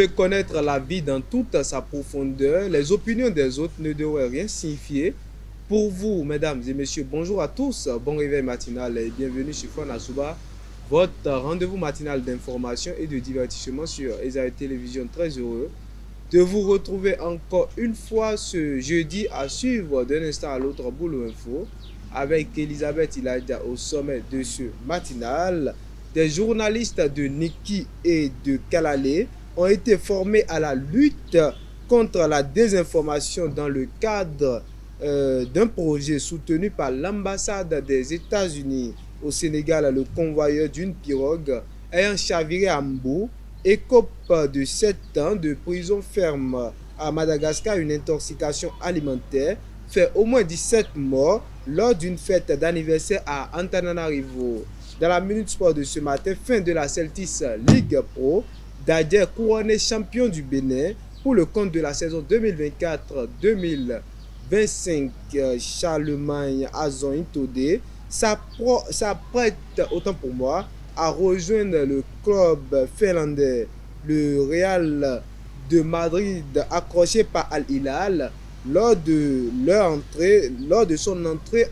voulez connaître la vie dans toute sa profondeur, les opinions des autres ne devraient rien signifier. Pour vous, mesdames et messieurs, bonjour à tous, bon réveil matinal et bienvenue sur Fana Souba, votre rendez-vous matinal d'information et de divertissement sur Esaïe Télévision. Très heureux de vous retrouver encore une fois ce jeudi à suivre d'un instant à l'autre Boulot Info avec Elisabeth Iladia au sommet de ce matinal. Des journalistes de Niki et de Kalale ont été formés à la lutte contre la désinformation dans le cadre d'un projet soutenu par l'ambassade des États-Unis au Sénégal. Le convoyeur d'une pirogue ayant chaviré à Mbou écope de 7 ans de prison ferme. À Madagascar, une intoxication alimentaire fait au moins 17 morts lors d'une fête d'anniversaire à Antananarivo. Dans la Minute Sport de ce matin, fin de la Celtics League Pro, Dadjer couronné champion du Bénin pour le compte de la saison 2024-2025. Charlemagne Azon Intodé s'apprête, autant pour moi, à rejoindre le club finlandais, le Real de Madrid, accroché par Al Hilal lors de son entrée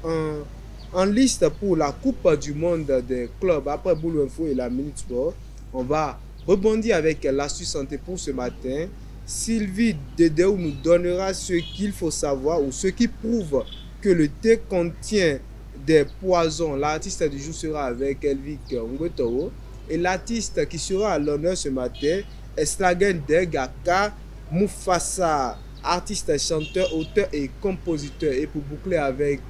en liste pour la Coupe du Monde des clubs. Après Boulot Info et la Minute Sport, on va rebondir avec l'astuce santé pour ce matin. Sylvie Dedeu nous donnera ce qu'il faut savoir ou ce qui prouve que le thé contient des poisons. L'artiste du jour sera avec Elvic Ngotoro et l'artiste qui sera à l'honneur ce matin est Slagen Degaka Mufasa, artiste, chanteur, auteur et compositeur. Et pour boucler avec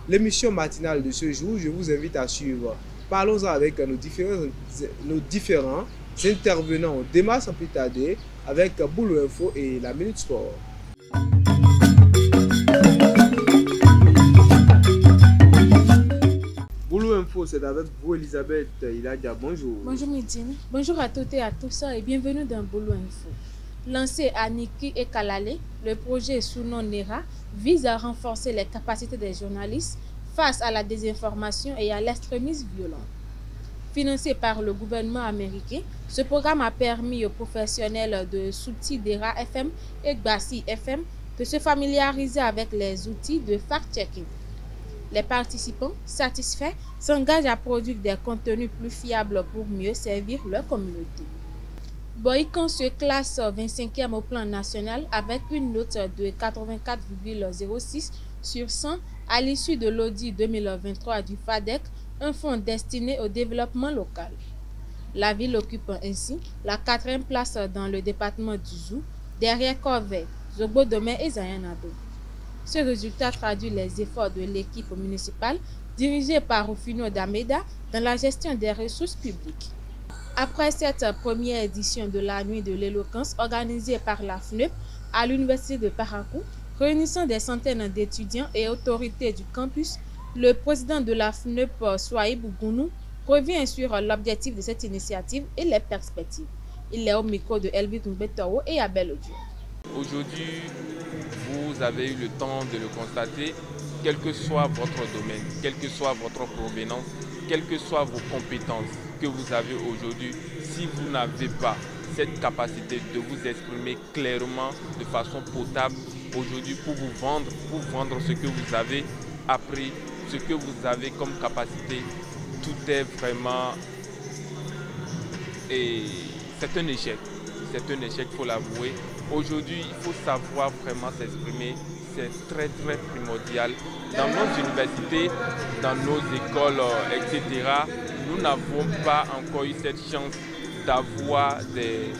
l'émission matinale de ce jour, je vous invite à suivre Parlons-en avec nos différents intervenants. On démarre sans plus tarder avec Boulot Info et la Minute Sport. Boulot Info, c'est avec vous Elisabeth Iladia. Bonjour. Bonjour Midine. Bonjour à toutes et à tous et bienvenue dans Boulot Info. Lancé à Niki et Kalale, le projet sous nom NERA vise à renforcer les capacités des journalistes face à la désinformation et à l'extrémisme violent. Financé par le gouvernement américain, ce programme a permis aux professionnels de Souti Dera FM et Gbassi FM de se familiariser avec les outils de fact-checking. Les participants satisfaits s'engagent à produire des contenus plus fiables pour mieux servir leur communauté. Boycon se classe 25e au plan national avec une note de 84,06 sur 100 à l'issue de l'audit 2023 du FADEC, un fonds destiné au développement local. La ville occupe ainsi la 4e place dans le département du Zou, derrière Corvée, Zobo-Domé et Zayanado. Ce résultat traduit les efforts de l'équipe municipale dirigée par Rufino Dameda dans la gestion des ressources publiques. Après cette première édition de la Nuit de l'éloquence organisée par la FNEP à l'Université de Parakou, réunissant des centaines d'étudiants et autorités du campus, le président de la FNEP, Souaïb Gounou, revient sur l'objectif de cette initiative et les perspectives. Il est au micro de Elvit Mbetao et Abel Odio. Aujourd'hui, vous avez eu le temps de le constater, quel que soit votre domaine, quelle que soit votre provenance, quelles que soient vos compétences que vous avez aujourd'hui, si vous n'avez pas cette capacité de vous exprimer clairement, de façon potable, aujourd'hui pour vendre ce que vous avez appris, ce que vous avez comme capacité, tout est vraiment... Et c'est un échec. C'est un échec, il faut l'avouer. Aujourd'hui, il faut savoir vraiment s'exprimer. C'est très très primordial. Dans nos universités, dans nos écoles, etc., nous n'avons pas encore eu cette chance d'avoir des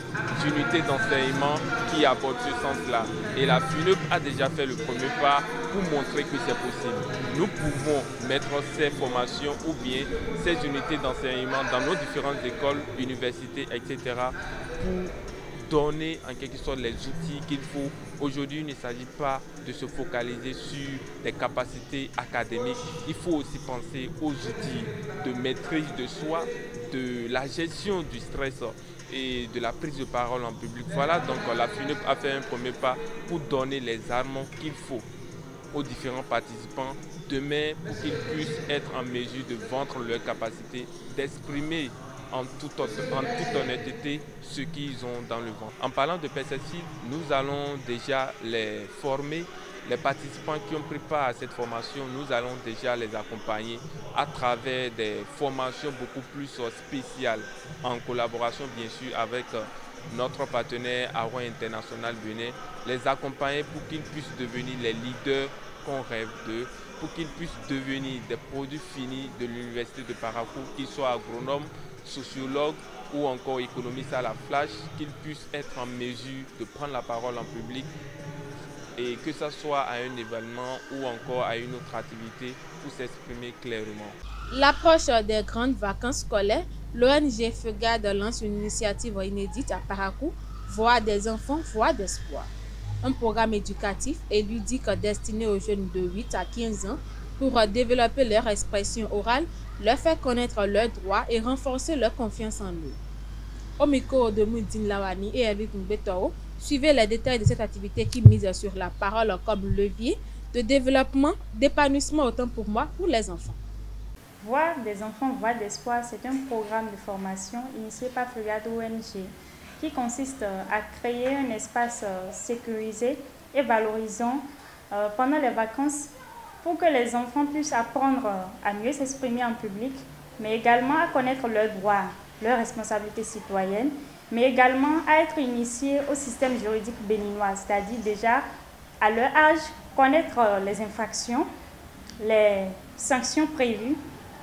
unités d'enseignement qui abordent ce sens-là. Et la FUNEP a déjà fait le premier pas pour montrer que c'est possible. Nous pouvons mettre ces formations ou bien ces unités d'enseignement dans nos différentes écoles, universités, etc. pour donner en quelque sorte les outils qu'il faut. Aujourd'hui, il ne s'agit pas de se focaliser sur les capacités académiques. Il faut aussi penser aux outils de maîtrise de soi, de la gestion du stress et de la prise de parole en public. Voilà, donc la FUNEP a fait un premier pas pour donner les armes qu'il faut aux différents participants demain pour qu'ils puissent être en mesure de vendre leur capacité, d'exprimer toute honnêteté ce qu'ils ont dans le ventre. En parlant de pesticides, nous allons déjà les former. Les participants qui ont pris part à cette formation, nous allons déjà les accompagner à travers des formations beaucoup plus spéciales, en collaboration bien sûr avec notre partenaire Aroua International Benin, les accompagner pour qu'ils puissent devenir les leaders qu'on rêve d'eux, pour qu'ils puissent devenir des produits finis de l'université de Parakou, qu'ils soient agronomes, sociologues ou encore économistes à la flash, qu'ils puissent être en mesure de prendre la parole en public et que ce soit à un événement ou encore à une autre activité pour s'exprimer clairement. L'approche des grandes vacances scolaires, l'ONG FEGAD lance une initiative inédite à Parakou, Voix des enfants, Voix d'espoir. Un programme éducatif et ludique destiné aux jeunes de 8 à 15 ans pour développer leur expression orale, leur faire connaître leurs droits et renforcer leur confiance en eux. Au micro de Moudine Lawani et Eric Mbetoro, suivez les détails de cette activité qui mise sur la parole comme levier de développement, d'épanouissement autant pour moi pour les enfants. Voix des enfants, Voix d'espoir, c'est un programme de formation initié par FEGAD ONG qui consiste à créer un espace sécurisé et valorisant pendant les vacances pour que les enfants puissent apprendre à mieux s'exprimer en public, mais également à connaître leurs droits, leurs responsabilités citoyennes, mais également à être initiés au système juridique béninois, c'est-à-dire déjà à leur âge connaître les infractions, les sanctions prévues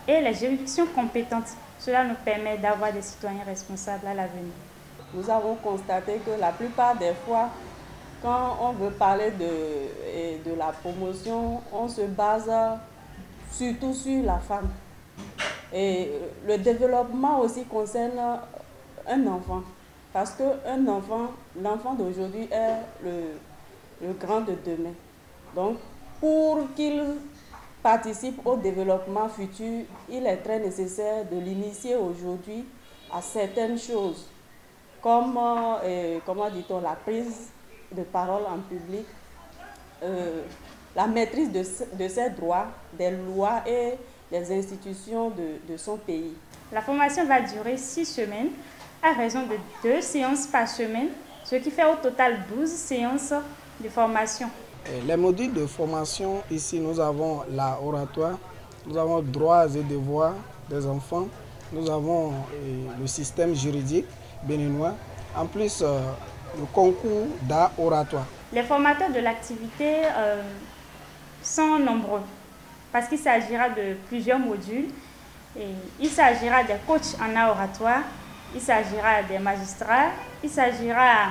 et les juridictions compétentes. Cela nous permet d'avoir des citoyens responsables à l'avenir. Nous avons constaté que la plupart des fois, quand on veut parler de la promotion, on se base surtout sur la femme. Et le développement aussi concerne un enfant. Parce qu'un enfant, l'enfant d'aujourd'hui est le grand de demain. Donc, pour qu'il participe au développement futur, il est très nécessaire de l'initier aujourd'hui à certaines choses, comme, comment dit-on, la prise de parole en public, la maîtrise de ses droits, des lois et des institutions de son pays. La formation va durer 6 semaines à raison de 2 séances par semaine, ce qui fait au total 12 séances de formation. Les modules de formation, ici nous avons l'oratoire, nous avons droits et devoirs des enfants, nous avons le système juridique béninois, en plus le concours d'art oratoire. Les formateurs de l'activité sont nombreux parce qu'il s'agira de plusieurs modules. Et il s'agira des coachs en art oratoire, il s'agira des magistrats, il s'agira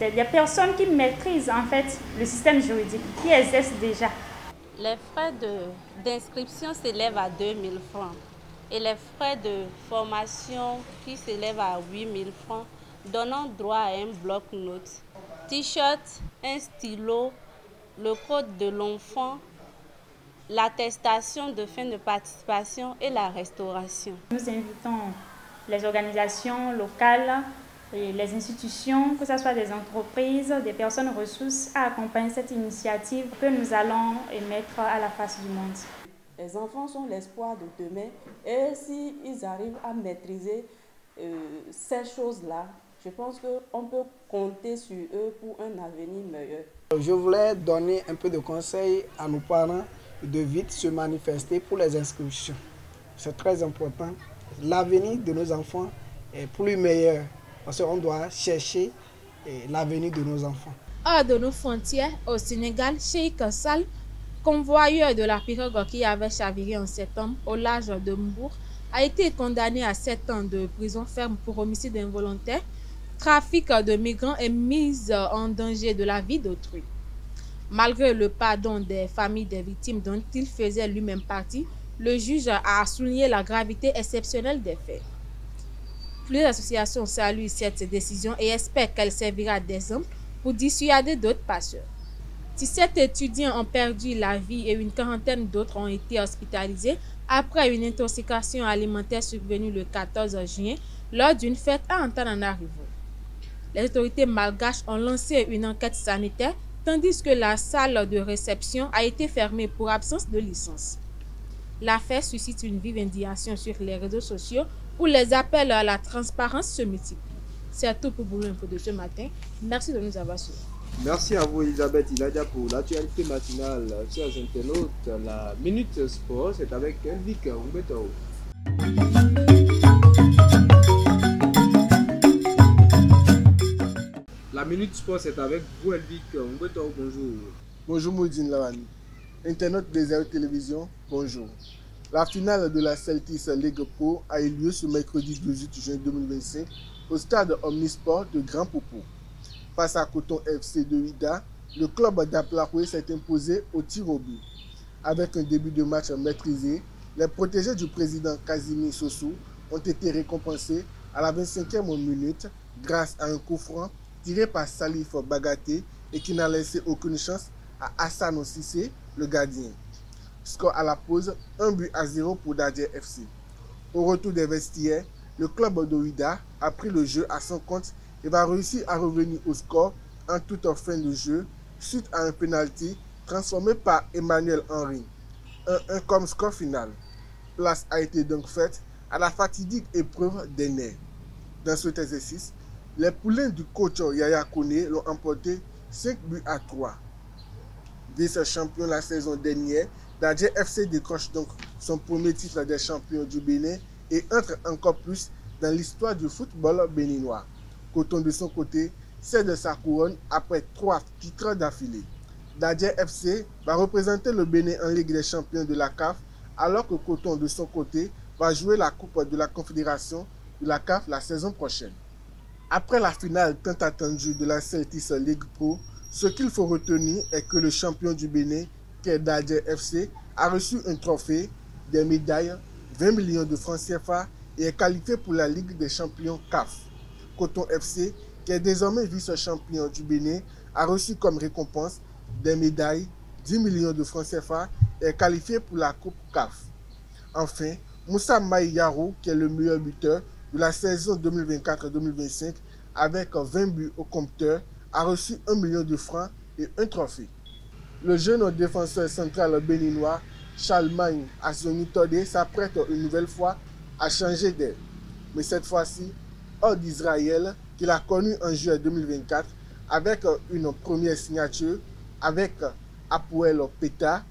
des personnes qui maîtrisent en fait le système juridique, qui exercent déjà. Les frais d'inscription s'élèvent à 2 000 francs et les frais de formation qui s'élèvent à 8 000 francs, donnant droit à un bloc-notes, t-shirt, un stylo, le code de l'enfant, l'attestation de fin de participation et la restauration. Nous invitons les organisations locales et les institutions, que ce soit des entreprises, des personnes ressources, à accompagner cette initiative que nous allons mettre à la face du monde. Les enfants sont l'espoir de demain et s'ils arrivent à maîtriser ces choses-là, je pense qu'on peut compter sur eux pour un avenir meilleur. Je voulais donner un peu de conseils à nos parents de vite se manifester pour les inscriptions. C'est très important. L'avenir de nos enfants est plus meilleur parce qu'on doit chercher l'avenir de nos enfants. Hors de nos frontières, au Sénégal, Cheikh Sall, convoyeur de la pirogue qui avait chaviré en septembre au large de Mbour, a été condamné à 7 ans de prison ferme pour homicide involontaire, trafic de migrants et mise en danger de la vie d'autrui. Malgré le pardon des familles des victimes dont il faisait lui-même partie, le juge a souligné la gravité exceptionnelle des faits. Plusieurs associations saluent cette décision et espèrent qu'elle servira d'exemple pour dissuader d'autres passeurs. 17 étudiants ont perdu la vie et une quarantaine d'autres ont été hospitalisés après une intoxication alimentaire survenue le 14 juin lors d'une fête à Antananarivo. Les autorités malgaches ont lancé une enquête sanitaire tandis que la salle de réception a été fermée pour absence de licence. L'affaire suscite une vive indignation sur les réseaux sociaux où les appels à la transparence se multiplient. C'est tout pour Boulot Info de ce matin. Merci de nous avoir suivis. Merci à vous Elisabeth Iladia pour l'actualité matinale. Chers internautes, la Minute Sport, c'est avec Elvic Umbeto. La Minute Sport, c'est avec vous Elvic Umbeto. Bonjour. Bonjour Mouldine Lawani. Internautes des Aéro Télévision, bonjour. La finale de la Celtics League Pro a eu lieu ce mercredi 18 juin 2025 au stade Omnisport de Grand Popo. Face à Coton FC de Ouidah, le club d'Aplaroué s'est imposé au tir au but. Avec un début de match maîtrisé, les protégés du président Casimir Sossou ont été récompensés à la 25e minute grâce à un coup franc tiré par Salif Bagaté et qui n'a laissé aucune chance à Hassan Cissé, le gardien. Score à la pause, 1-0 pour Dadje FC. Au retour des vestiaires, le club de Ouidah a pris le jeu à son compte et va réussir à revenir au score en toute fin de jeu suite à un penalty transformé par Emmanuel Henry. 1-1 comme score final. Place a été donc faite à la fatidique épreuve des nerfs. Dans cet exercice, les poulains du coach Yaya Kone l'ont emporté 5-3. Vice-champion la saison dernière, Dadje FC décroche donc son premier titre des champions du Bénin et entre encore plus dans l'histoire du football béninois. Coton de son côté cède sa couronne après 3 titres d'affilée. Dadje FC va représenter le Bénin en Ligue des champions de la CAF alors que Coton de son côté va jouer la Coupe de la Confédération de la CAF la saison prochaine. Après la finale tant attendue de la Celtics League Pro, ce qu'il faut retenir est que le champion du Bénin, qui est Dadje FC, a reçu un trophée, des médailles, 20 millions de francs CFA et est qualifié pour la Ligue des champions CAF. Coton FC, qui est désormais vice-champion du Bénin, a reçu comme récompense des médailles, 10 millions de francs CFA et est qualifié pour la Coupe CAF. Enfin, Moussa Maïyaro, qui est le meilleur buteur de la saison 2024-2025 avec 20 buts au compteur, a reçu 1 million de francs et un trophée. Le jeune défenseur central béninois Charlemagne Assoni Todé s'apprête une nouvelle fois à changer d'air. Mais cette fois-ci, hors d'Israël, qu'il a connu en juillet 2024 avec une première signature avec Hapoel Petah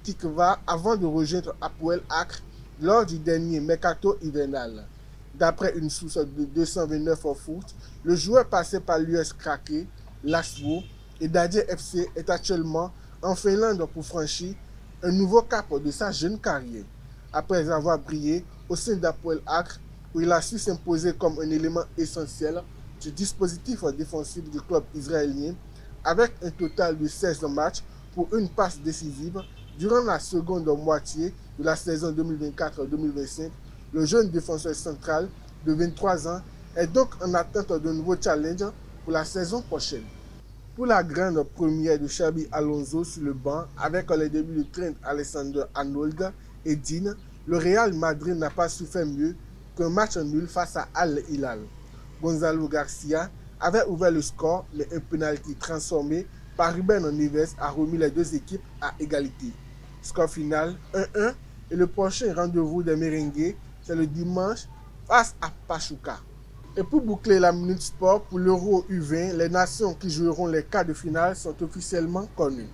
Tikva avant de rejoindre Hapoel Acre lors du dernier mercato hivernal. D'après une source de 229 foot, le joueur passé par l'US Kraké, Laswo et Dadje FC est actuellement en Finlande pour franchir un nouveau cap de sa jeune carrière. Après avoir brillé au sein d'Hapoel Acre, où il a su s'imposer comme un élément essentiel du dispositif défensif du club israélien, avec un total de 16 matchs pour une passe décisive durant la seconde moitié de la saison 2024-2025, le jeune défenseur central de 23 ans est donc en attente de nouveaux challenges pour la saison prochaine. Pour la grande première de Xabi Alonso sur le banc, avec les débuts de Trent Alexander-Arnold et Dean, le Real Madrid n'a pas su faire mieux qu'un match nul face à Al Hilal. Gonzalo Garcia avait ouvert le score, mais un penalty transformé par Ruben Neves a remis les deux équipes à égalité. Score final 1-1 et le prochain rendez-vous des Merengues, c'est le dimanche face à Pachuca. Et pour boucler la Minute Sport, pour l'Euro U20, les nations qui joueront les quarts de finale sont officiellement connues.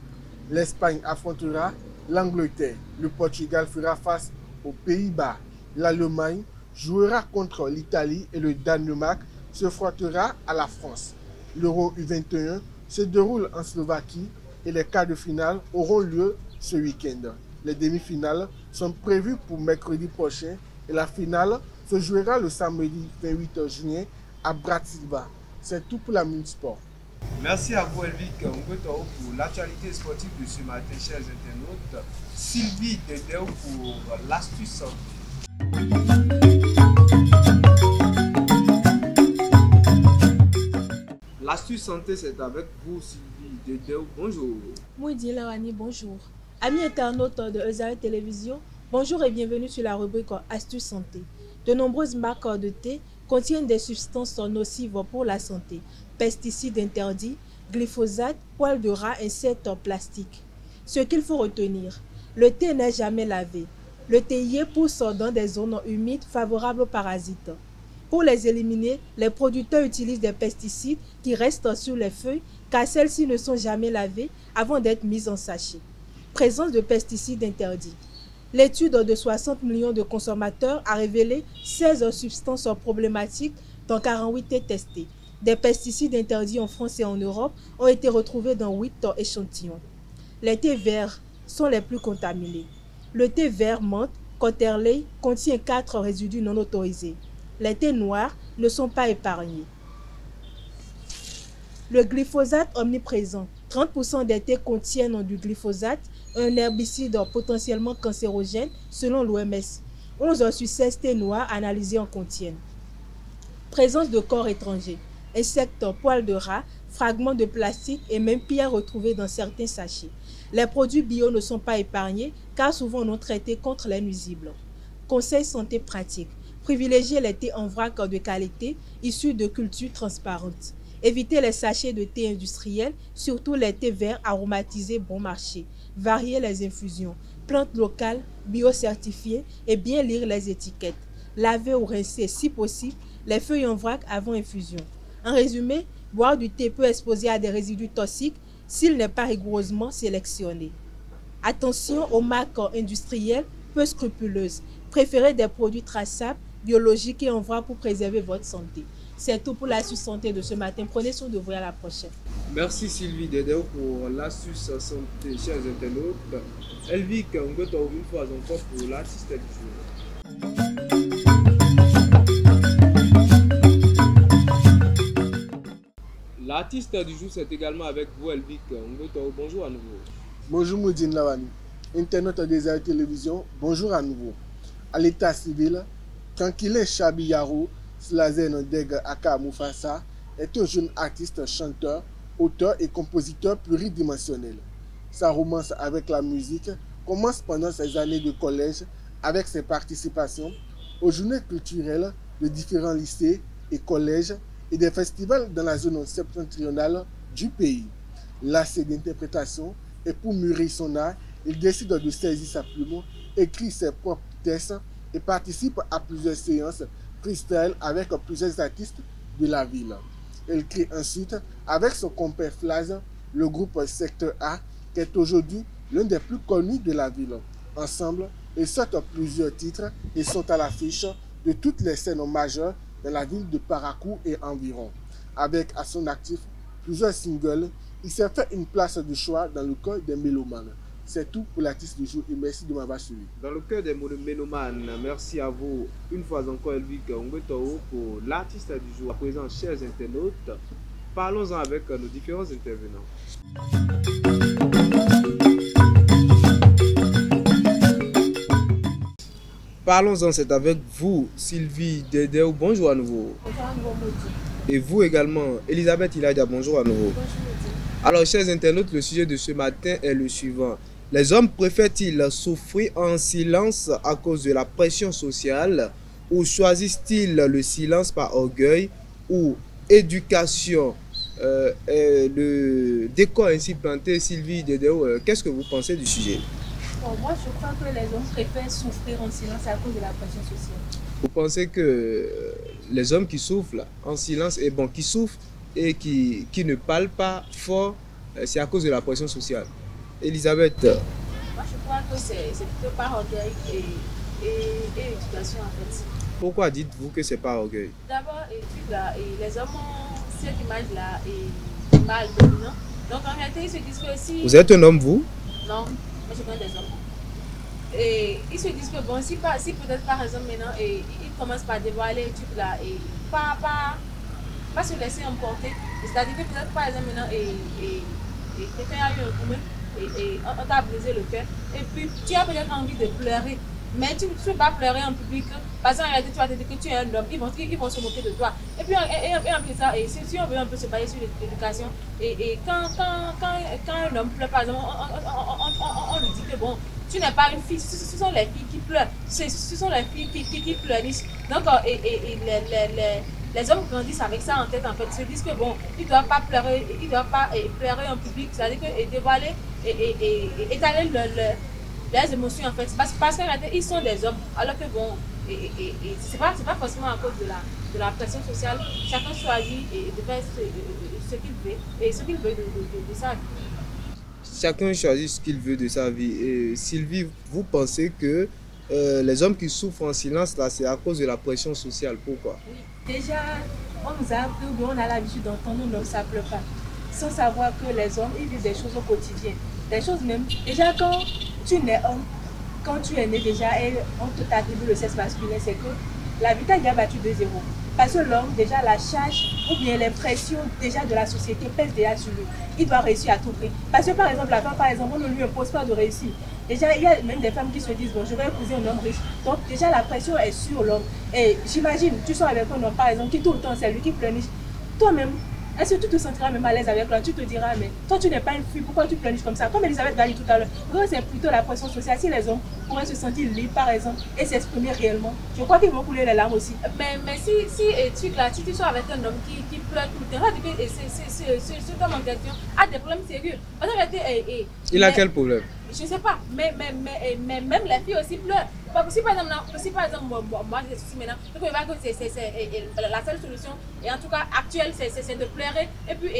L'Espagne affrontera l'Angleterre, le Portugal fera face aux Pays-Bas, l'Allemagne jouera contre l'Italie et le Danemark se frottera à la France. L'Euro U21 se déroule en Slovaquie et les quarts de finale auront lieu ce week-end. Les demi-finales sont prévues pour mercredi prochain et la finale se jouera le samedi 28 juin à Bratislava. C'est tout pour la Minute Sport. Merci à vous Elvic Umbeto pour l'actualité sportive de ce matin, chers internautes. Sylvie Dedeu pour l'astuce santé. L'astuce santé, c'est avec vous Sylvie Dedeu. Bonjour. Moudi Lawani, bonjour. Amis internautes de Aéro Télévision, bonjour et bienvenue sur la rubrique Astuces santé. De nombreuses marques de thé contiennent des substances nocives pour la santé. Pesticides interdits, glyphosate, poils de rat, insectes, plastique. Ce qu'il faut retenir, le thé n'est jamais lavé. Le théier pousse dans des zones humides favorables aux parasites. Pour les éliminer, les producteurs utilisent des pesticides qui restent sur les feuilles car celles-ci ne sont jamais lavées avant d'être mises en sachet. Présence de pesticides interdits. L'étude de 60 millions de consommateurs a révélé 16 substances problématiques dont 48 étaient testées. Des pesticides interdits en France et en Europe ont été retrouvés dans 8 échantillons. Les thés verts sont les plus contaminés. Le thé vert menthe, Cotterley, contient 4 résidus non autorisés. Les thés noirs ne sont pas épargnés. Le glyphosate omniprésent. 30% des thés contiennent du glyphosate, un herbicide potentiellement cancérogène selon l'OMS. 11 sur 16 thés noirs analysés en contiennent. Présence de corps étrangers. Insectes, poils de rat, fragments de plastique et même pierres retrouvées dans certains sachets. Les produits bio ne sont pas épargnés car souvent non traités contre les nuisibles. Conseil santé pratique. Privilégiez les thés en vrac de qualité issus de cultures transparentes. Évitez les sachets de thé industriels, surtout les thés verts aromatisés bon marché. Variez les infusions. Plantes locales, bio-certifiées et bien lire les étiquettes. Lavez ou rincer si possible les feuilles en vrac avant infusion. En résumé, boire du thé peut exposer à des résidus toxiques s'il n'est pas rigoureusement sélectionné. Attention aux marques industrielles peu scrupuleuses. Préférez des produits traçables, biologiques et en vrac pour préserver votre santé. C'est tout pour l'astuce santé de ce matin. Prenez soin de vous et à la prochaine. Merci Sylvie Dedeo pour l'astuce santé, chers internautes. Elvic, on peut une fois encore pour l'artiste du jour. L'artiste du jour, c'est également avec vous, Elvic. Bonjour à nouveau. Bonjour Moudine Lawani. Internaute des Air Télévision, bonjour à nouveau. À l'état civil, Kankile Chabiyaro, Slazen Deg Aka Mufasa, est un jeune artiste, chanteur, auteur et compositeur pluridimensionnel. Sa romance avec la musique commence pendant ses années de collège avec ses participations aux journées culturelles de différents lycées et collèges et des festivals dans la zone septentrionale du pays. Lassé d'interprétation et pour mûrir son art, il décide de saisir sa plume, écrit ses propres textes et participe à plusieurs séances freestyle avec plusieurs artistes de la ville. Il crée ensuite avec son compère Flaz le groupe Secteur A qui est aujourd'hui l'un des plus connus de la ville. Ensemble, ils sortent plusieurs titres et sont à l'affiche de toutes les scènes majeures dans la ville de Parakou et environ. Avec à son actif plusieurs singles, il s'est fait une place de choix dans le cœur des mélomanes. C'est tout pour l'artiste du jour et merci de m'avoir suivi. Dans le cœur des mélomanes, merci à vous une fois encore Elvic Ngwetao pour l'artiste du jour. À présent, chers internautes, parlons-en avec nos différents intervenants. Parlons-en, c'est avec vous, Sylvie Dedeo. Bonjour à nouveau. Bonjour à nouveau, Maudit. Et vous également, Elisabeth Ilaïda. Bonjour à nouveau. Bonjour, Maudit. Alors, chers internautes, le sujet de ce matin est le suivant. Les hommes préfèrent-ils souffrir en silence à cause de la pression sociale ou choisissent-ils le silence par orgueil ou éducation le décor ainsi planté? Sylvie Dedeo, qu'est-ce que vous pensez du sujet? Bon, moi, je crois que les hommes préfèrent souffrir en silence à cause de la pression sociale. Vous pensez que les hommes qui souffrent en silence, et bon, qui souffrent et qui ne parlent pas fort, c'est à cause de la pression sociale? Elisabeth? Moi, je crois que c'est plutôt par orgueil et éducation, en fait. Pourquoi dites-vous que c'est par orgueil? D'abord, les hommes ont cette image-là et mal dominant. Donc, en réalité, ils se disent que si... Vous êtes un homme, vous? Non, moi, je connais des hommes. Et ils se disent que, bon, si peut-être par exemple maintenant, ils commencent par dévoiler un truc là, et pas se laisser emporter. C'est-à-dire que peut-être par exemple maintenant, quelqu'un a eu un coup, et on t'a brisé le cœur, et puis tu as peut-être envie de pleurer, mais tu ne peux pas pleurer en public, parce qu'en réalité tu vas te dire que tu es un homme, ils vont se moquer de toi. Et puis en plus ça, et si on veut un peu se baser sur l'éducation, et quand un homme pleure par exemple, on lui dit que bon, tu n'es pas une fille, ce sont les filles qui pleurent, ce sont les filles qui pleurissent. Donc les hommes grandissent avec ça en tête, en fait, ils se disent que bon, ils ne doivent pas pleurer en public, c'est-à-dire que dévoiler et étaler leurs émotions en fait. Parce qu'ils sont des hommes, alors que bon, c'est pas forcément à cause de la pression sociale. Chacun choisit de faire ce qu'il veut et ce qu'il veut de sa vie. Chacun choisit ce qu'il veut de sa vie. Et Sylvie, vous pensez que les hommes qui souffrent en silence, là, c'est à cause de la pression sociale. Pourquoi? Oui. Déjà, on nous a appris, on a l'habitude d'entendre non, ça ne pleut pas. Sans savoir que les hommes, ils vivent des choses au quotidien. Des choses même. Déjà, quand tu nais homme, quand tu es né déjà, et on t'attribue le sexe masculin, c'est que la vie t'a déjà battu de 0. Parce que l'homme, déjà, la charge ou bien les pressions déjà de la société pèsent déjà sur lui. Il doit réussir à tout prix. Parce que par exemple, la femme, par exemple, on ne lui impose pas de réussir. Déjà, il y a même des femmes qui se disent, bon, je vais épouser un homme riche. Donc, déjà, la pression est sur l'homme. Et j'imagine, tu sors avec un homme, par exemple, qui tout le temps, c'est lui qui pleurniche. Toi-même, est-ce que tu te sentiras même à l'aise avec lui? Tu te diras, mais toi, tu n'es pas une fille, pourquoi tu pleurniches comme ça? Comme Elisabeth l'a dit tout à l'heure, c'est plutôt la pression sociale. Si les hommes pourraient se sentir libres, par exemple, et s'exprimer réellement, je crois qu'ils vont couler les larmes aussi. Mais si tu sors avec un homme qui pleure tout le temps, ce homme en question a des problèmes sérieux. Il a quel problème? Je ne sais pas, mais même les filles aussi pleurent. Si par exemple, moi j'ai des soucis maintenant, donc il va que c'est la seule solution, et en tout cas actuelle, c'est de pleurer. Et puis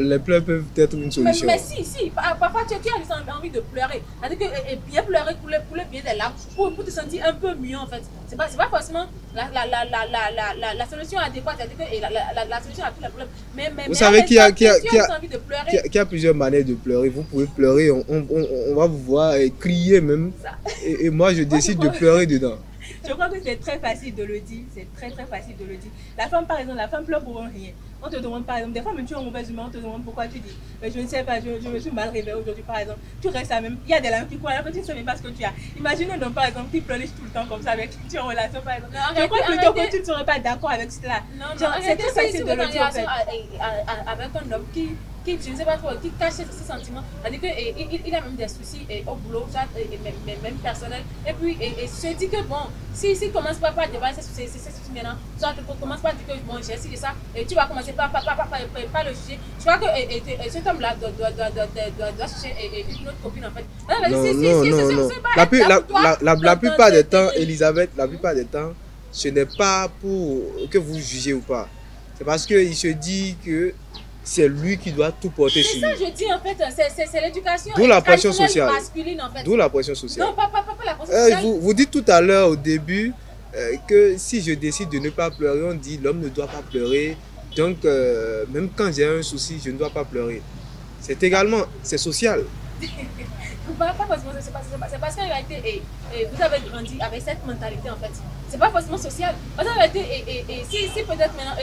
les pleurs peuvent être une solution. Mais si, parfois tu as envie de pleurer. C'est-à-dire que bien pleurer pour le bien des larmes, pour te sentir un peu mieux en fait. C'est pas forcément la solution adéquate, c'est-à-dire que la solution à tous les problèmes. Vous savez qu'il y a plusieurs manières de pleurer. Vous pouvez pleurer, on va vous voir et crier même. Et moi, je décide de pleurer dedans. Je crois que c'est très facile de le dire. C'est très facile de le dire. La femme, par exemple, pleure pour rien. On te demande, par exemple, des fois, même tu es en mauvaise humeur, on te demande pourquoi tu dis. Mais je ne sais pas, je me suis mal réveillée aujourd'hui, par exemple. Tu restes à même. Il y a des larmes qui courent alors que tu ne sais même pas ce que tu as. Imagine un homme, par exemple, qui pleure tout le temps comme ça avec qui tu es en relation, par exemple. Je crois plutôt que tu ne serais pas d'accord avec cela. Non, c'est très facile de le dire. Avec un homme qui, je ne sais pas trop, qui cache ses sentiments. C'est-à-dire qu'il a même des soucis au boulot, même personnel. Et puis, il se dit que bon, s'il ne commence pas par débattre ses soucis maintenant, soit tu ne commences pas à dire que bon, j'ai essayé ça, et tu vas commencer par le juger. Je crois que cet homme-là doit chercher une autre copine en fait. Non. La plupart des temps, Elisabeth, la plupart des temps, ce n'est pas pour que vous jugez ou pas. C'est parce qu'il se dit que c'est lui qui doit tout porter sur lui. C'est ça, je dis en fait, c'est l'éducation masculine en fait. D'où la pression sociale. Non, pas la pression sociale. Vous dites tout à l'heure au début que si je décide de ne pas pleurer, on dit l'homme ne doit pas pleurer. Donc, même quand j'ai un souci, je ne dois pas pleurer. C'est social. Pas forcément, c'est parce qu'en réalité, vous avez grandi avec cette mentalité en fait. C'est pas forcément social. Parce qu'en réalité, si peut-être maintenant,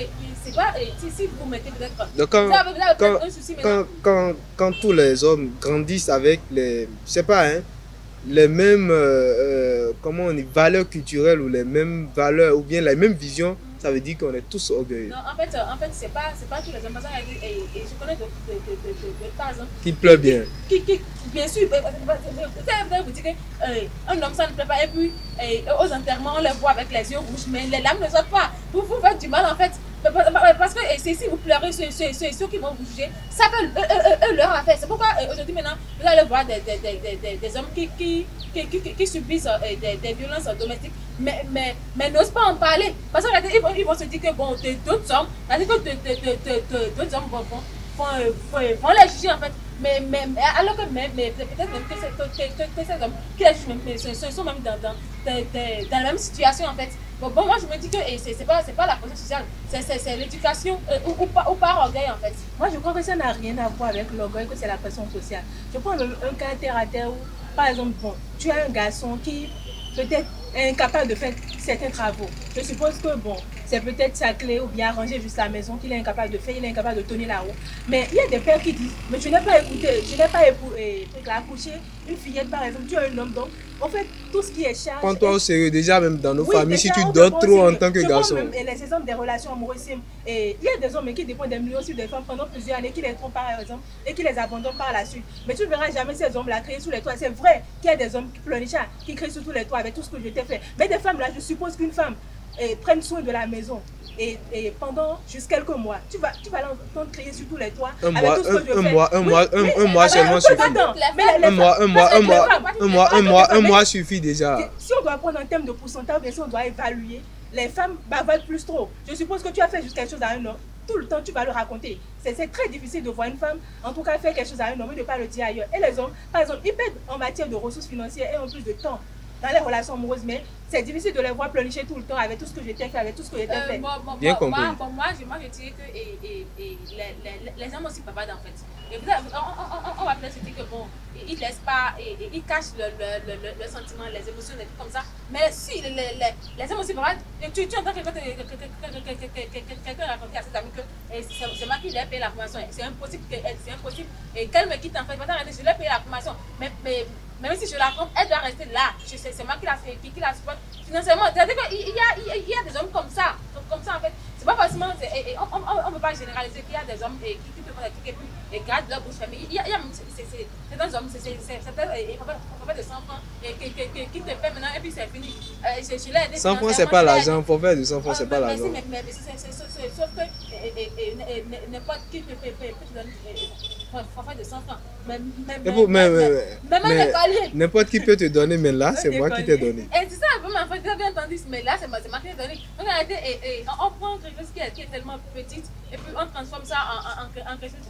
c'est pas, si vous mettez peut-être un souci maintenant. Quand tous les hommes grandissent avec les, je sais pas, hein, les mêmes valeurs culturelles ou les mêmes valeurs ou bien les mêmes visions, ça veut dire qu'on est tous orgueilleux. Non, en fait c'est pas tous les hommes. Parce que je connais de par exemple. Qui pleurent bien. Bien sûr, vous dire qu'un homme ça ne pleure pas. Et puis aux enterrements, on les voit avec les yeux rouges, mais les larmes ne sortent pas. Vous faites du mal en fait. Parce que si vous pleurez, ceux qui vont vous juger, ça peut eux leur affaire. C'est pourquoi aujourd'hui maintenant, vous allez voir des hommes qui subissent des violences domestiques, mais n'osent pas en parler. Parce qu'ils vont se dire que bon, d'autres hommes, d'autres hommes vont les juger en fait. Mais alors que peut-être même que ces hommes qui les jugent sont même dans la même situation en fait. Bon, moi je me dis que c'est pas la pression sociale, c'est l'éducation ou par orgueil en fait. Moi je crois que ça n'a rien à voir avec l'orgueil, que c'est la pression sociale. Je prends un cas terre à terre où, par exemple, bon, tu as un garçon qui peut-être est incapable de faire certains travaux. Je suppose que bon, c'est peut-être sa clé ou bien arranger juste la maison qu'il est incapable de faire, il est incapable de tenir la roue. Mais il y a des pères qui disent, mais je n'ai pas écouté, je n'ai pas accouché une fillette par exemple, tu es un homme donc en fait tout ce qui est charge. Prends-toi au sérieux, déjà même dans nos familles, si tu dors trop en tant que garçon. Et les exemples des relations amoureuses, et il y a des hommes qui dépendent des millions sur des femmes pendant plusieurs années, qui les trompent par exemple et qui les abandonnent par la suite. Mais tu ne verras jamais ces hommes-là crier sous les toits. C'est vrai qu'il y a des hommes qui pleurent, qui crient sur tous les toits avec tout ce que je t'ai fait. Mais des femmes là, je suppose qu'une femme prennent soin de la maison. Et pendant juste quelques mois, tu vas l'entendre crier sur tous les toits. Un mois seulement suffit. Un mois suffit déjà. Si on doit prendre un thème de pourcentage, bien sûr, on doit évaluer. Les femmes bavardent plus trop. Je suppose que tu as fait juste quelque chose à un homme. Tout le temps, tu vas le raconter. C'est très difficile de voir une femme, en tout cas, faire quelque chose à un homme et de ne pas le dire ailleurs. Et les hommes, par exemple, ils perdent en matière de ressources financières et en plus de temps dans les relations amoureuses, mais c'est difficile de les voir pleurnicher tout le temps avec tout ce que j'étais fait, avec tout ce que j'étais fait. Bien compris. Moi, je dirais que les hommes aussi bavardent en fait. Et on va peut-être se dire que bon, ils ne laissent pas, ils cachent le sentiment, les émotions, des trucs comme ça. Mais si les hommes aussi bavardent, tu entends quelqu'un raconter à ses amis que c'est moi qui lui ai payé la formation. C'est impossible. Et qu'elle me quitte en fait, je lui ai payé la formation. Mais même si je la compte, elle doit rester là. C'est moi qui l'a fait, qui la supporte financièrement. C'est-à-dire qu'il y a des hommes comme ça en fait. C'est pas forcément. On ne peut pas généraliser qu'il y a des hommes qui te font des trucs et gardent leur bouche fermée. Il y a certains hommes, c'est peut-être de 100 francs qui te fait maintenant et puis c'est fini. 100 francs, c'est pas l'argent. Pour faire de 100 francs, c'est pas l'argent. Mais sauf que n'importe qui peut te donner forfait de 100 francs. N'importe qui peut te donner, mais là, c'est moi qui t'ai donné. Et c'est ça, en fait, tu as bien entendu, mais là, c'est moi qui t'ai donné. Donc, en réalité, on prend quelque chose qui est tellement petite et puis on transforme ça en quelque chose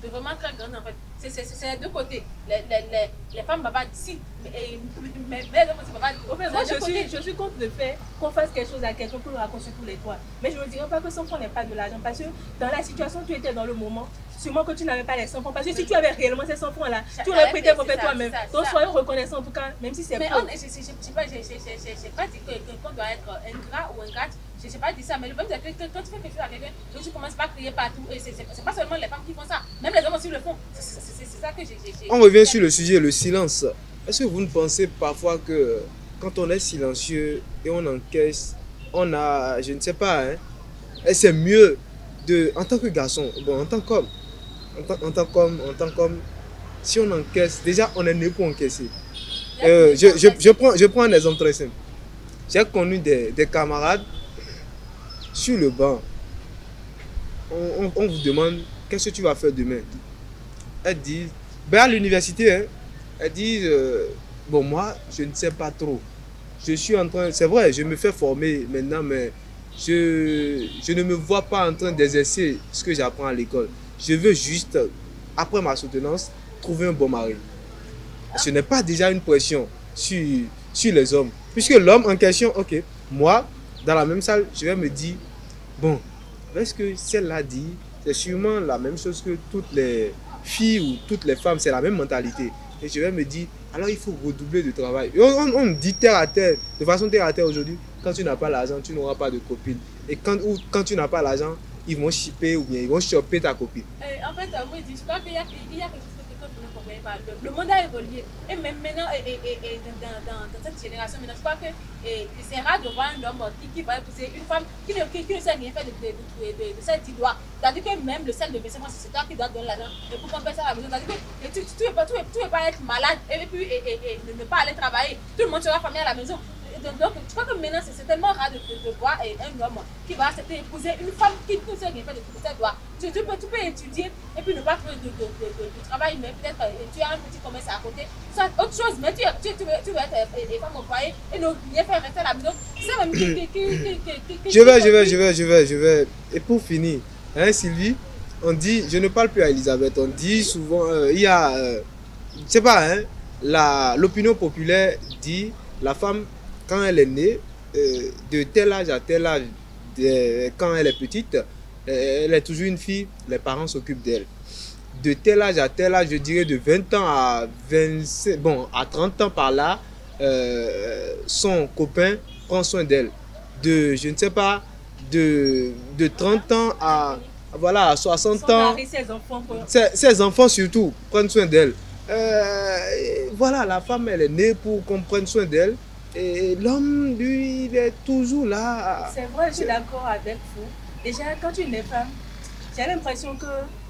de vraiment très grand, en fait. C'est les deux côtés. Les femmes bavardent ici, mais les hommes aussi bavardent. Moi, je suis contre le fait qu'on fasse quelque chose à quelqu'un pour le raconter sur tous les toits. Mais je ne dirais pas que 100 francs n'est pas de l'argent, parce que dans la situation où tu étais dans le moment, sûrement que tu n'avais pas les 100 francs. Parce que si tu avais réellement ces 100 francs-là, tu aurais prêté pour faire toi-même. Donc soyons reconnaissants en tout cas, même si c'est mais peu. je n'ai pas dit qu'on doit être ingrat ou ingrate. Je n'ai pas dit ça, mais le problème c'est que quand tu fais quelque chose à quelqu'un, tu ne commences pas à crier partout. Et c'est pas seulement les femmes qui font ça, même les hommes aussi le font. C'est ça que j'ai. On revient sur le sujet, le silence. Est-ce que vous ne pensez parfois que quand on est silencieux et on encaisse, on a, je ne sais pas, hein, et c'est mieux en tant que garçon, bon, en tant qu'homme, si on encaisse, déjà on est né pour encaisser. Je prends un exemple très simple. J'ai connu des camarades sur le banc. On vous demande qu'est-ce que tu vas faire demain. Elles disent, à l'université, hein, elles disent, bon moi je ne sais pas trop. Je suis en train, c'est vrai, je me fais former maintenant, mais je ne me vois pas en train d'exercer ce que j'apprends à l'école. Je veux juste, après ma soutenance, trouver un bon mari. Ce n'est pas déjà une pression sur les hommes. Puisque l'homme en question, ok, moi, dans la même salle, je vais me dire, bon, est-ce que celle-là dit, c'est sûrement la même chose que toutes les filles ou toutes les femmes, c'est la même mentalité. Et je vais me dire, alors il faut redoubler de travail. Et on dit terre à terre, de façon terre à terre aujourd'hui, quand tu n'as pas l'argent, tu n'auras pas de copine. Et quand tu n'as pas l'argent, ils vont shipper ou bien ils vont choper ta copine. En fait, moi, je dis pas qu'il y a quelque chose que vous ne comprenez pas. Le monde a évolué. Et même maintenant, dans cette génération, maintenant, je crois que c'est rare de voir un homme qui va épouser une femme qui ne sait rien faire de ses 10 doigts. C'est-à-dire que même le sel de vaisselle, c'est toi qui dois donner l'argent. Et pour qu'on paye ça à la maison, c'est-à-dire que tu ne veux pas être malade et puis ne pas aller travailler. Tout le monde sera famille à la maison. Donc, je crois que maintenant, c'est tellement rare de voir un homme qui va accepter d'épouser une femme qui ne sait rien faire de ses doigts. Tu peux étudier et puis ne pas faire de travail, mais peut-être tu as un petit commerce à côté. C'est autre chose, mais tu veux être femme au foyer et ne rien faire rester à la maison. C'est même Je vais. Et pour finir, hein, Sylvie, on dit, je ne parle plus à Elisabeth, on dit souvent, il y a, je ne sais pas, hein, l'opinion populaire dit, la femme, quand elle est née, de tel âge à tel âge, quand elle est petite, elle est toujours une fille, les parents s'occupent d'elle. De tel âge à tel âge, je dirais de 20 ans à 25, bon, à 30 ans par là, son copain prend soin d'elle. Je ne sais pas, de 30 ans à 60 ans, ses enfants surtout prennent soin d'elle. Voilà, la femme, elle est née pour qu'on prenne soin d'elle. Et l'homme, lui, il est toujours là. C'est vrai, je suis d'accord avec vous. Déjà, quand tu es femme, j'ai l'impression que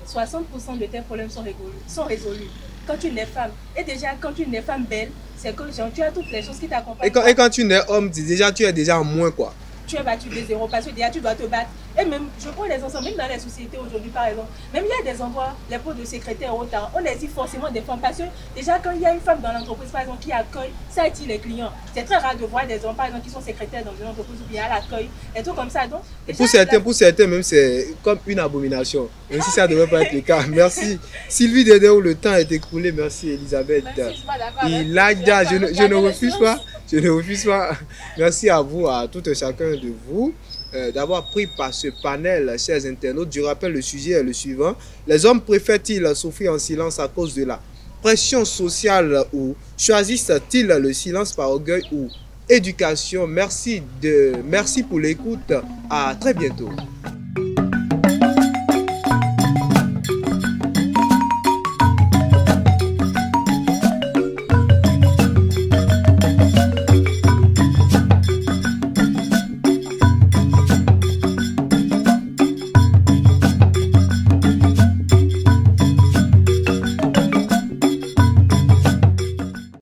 60% de tes problèmes sont résolus. Quand tu es femme, et déjà, quand tu es femme belle, c'est que genre, tu as toutes les choses qui t'accompagnent. Et quand tu es homme, déjà, tu es déjà en moins, quoi. tu es battu de zéro parce que déjà tu dois te battre. Et même, je prends les ensembles, même dans les sociétés aujourd'hui par exemple, même il y a des endroits, les postes de secrétaire autant, on exige forcément des femmes parce que déjà quand il y a une femme dans l'entreprise par exemple qui accueille, ça attire les clients. C'est très rare de voir des hommes par exemple qui sont secrétaires dans une entreprise ou bien à l'accueil, et tout comme ça. Donc, déjà, pour certains même c'est comme une abomination, même si ça ne devrait pas être le cas. Merci Sylvie Dédéo, le temps est écoulé, merci Elisabeth. Il a déjà, je ne refuse pas. Je ne refuse pas. Merci à vous, à tout et chacun de vous, d'avoir pris part ce panel, chers internautes. Je rappelle, le sujet est le suivant. Les hommes préfèrent-ils souffrir en silence à cause de la pression sociale ou choisissent-ils le silence par orgueil ou éducation? Merci pour l'écoute. À très bientôt.